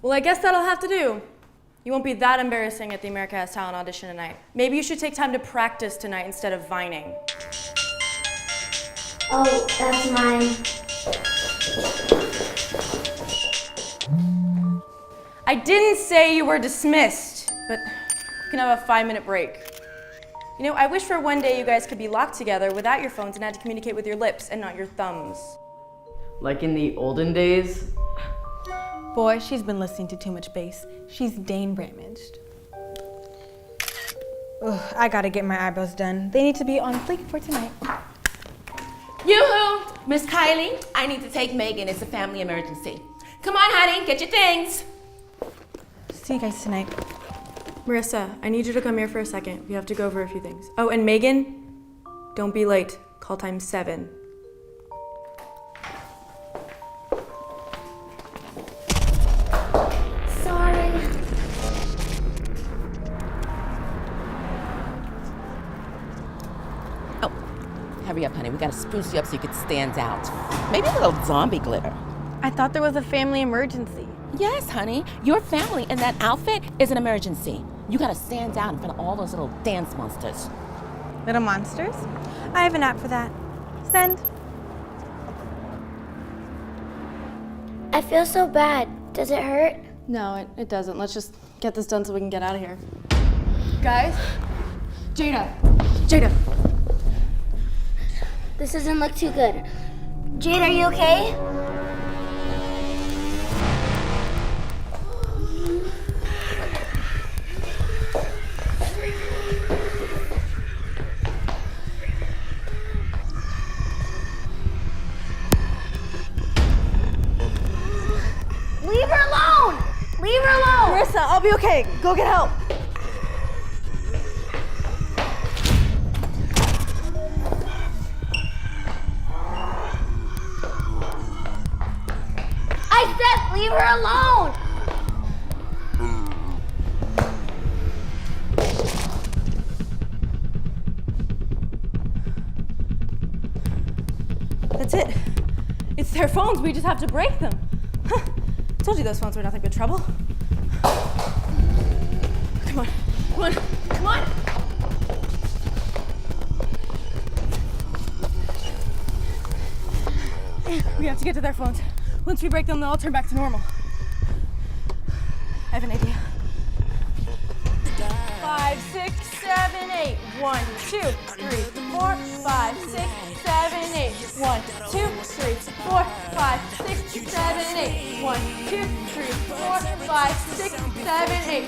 Well, I guess that'll have to do. You won't be that embarrassing at the America Has Talent audition tonight. Maybe you should take time to practice tonight instead of vining. Oh, that's mine. I didn't say you were dismissed, but you can have a 5-minute break. You know, I wish for one day you guys could be locked together without your phones and had to communicate with your lips and not your thumbs. Like in the olden days? Boy, she's been listening to too much bass. She's Dane damaged. Ugh, I gotta get my eyebrows done. They need to be on fleek for tonight. Yoo-hoo! Miss Kylie, I need to take Megan. It's a family emergency. Come on, honey, get your things. See you guys tonight. Marissa, I need you to come here for a second. We have to go over a few things. Oh, and Megan, don't be late. Call time 7. Sorry. Oh, hurry up, honey. We gotta spruce you up so you can stand out. Maybe a little zombie glitter. I thought there was a family emergency. Yes, honey. Your family in that outfit is an emergency. You gotta stand out in front of all those little dance monsters. Little monsters? I have an app for that. Send. I feel so bad. Does it hurt? No, it doesn't. Let's just get this done so we can get out of here. Guys? Jada! This doesn't look too good. Jade, are you okay? Leave her alone! Leave her alone! Marissa, I'll be okay. Go get help. I said leave her alone! That's it. It's their phones. We just have to break them. Huh. I told you those phones were nothing but trouble. Come on. We have to get to their phones. Once we break them, they'll all turn back to normal. I have an idea. 5, 6, 7, 8. 1, 2, 3, 4, 5, 6, 7, 8. 1, 2, 3, 4, 5, 6, 7, 8. 1, 2, 3, 4, 5, 6, 7, 8.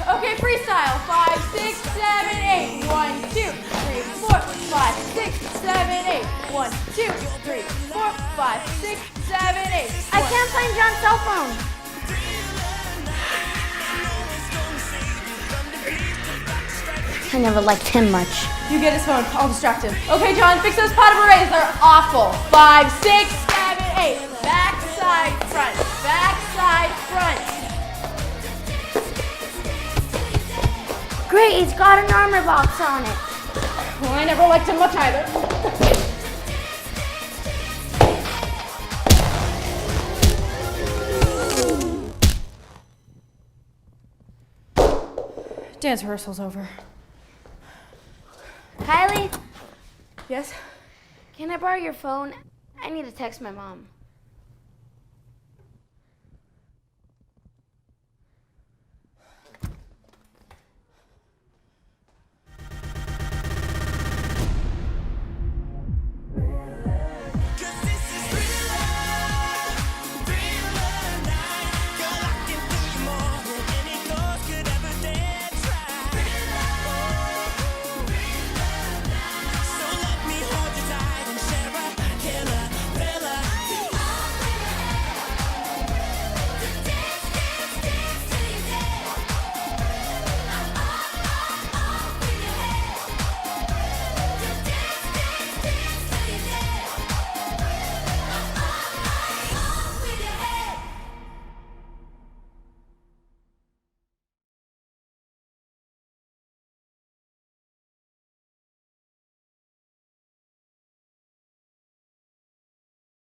Okay, freestyle. 5, 6, 7, 8. 1, 2, 3, 4, 5, 6, 7, 8. 1, 2, 3, 4, 5, 6, 7, 8. I can't find John's cell phone. I never liked him much. You get his phone. I'll distract him. Okay, John, fix those pot of berets. They're awful. 5, 6, 7, 8. Back, side, front. Back, side, front. Great, he's got an armor box on it. Well, I never liked him much either. Dance rehearsal's over. Kylie, Yes? can I borrow your phone? I need to text my mom.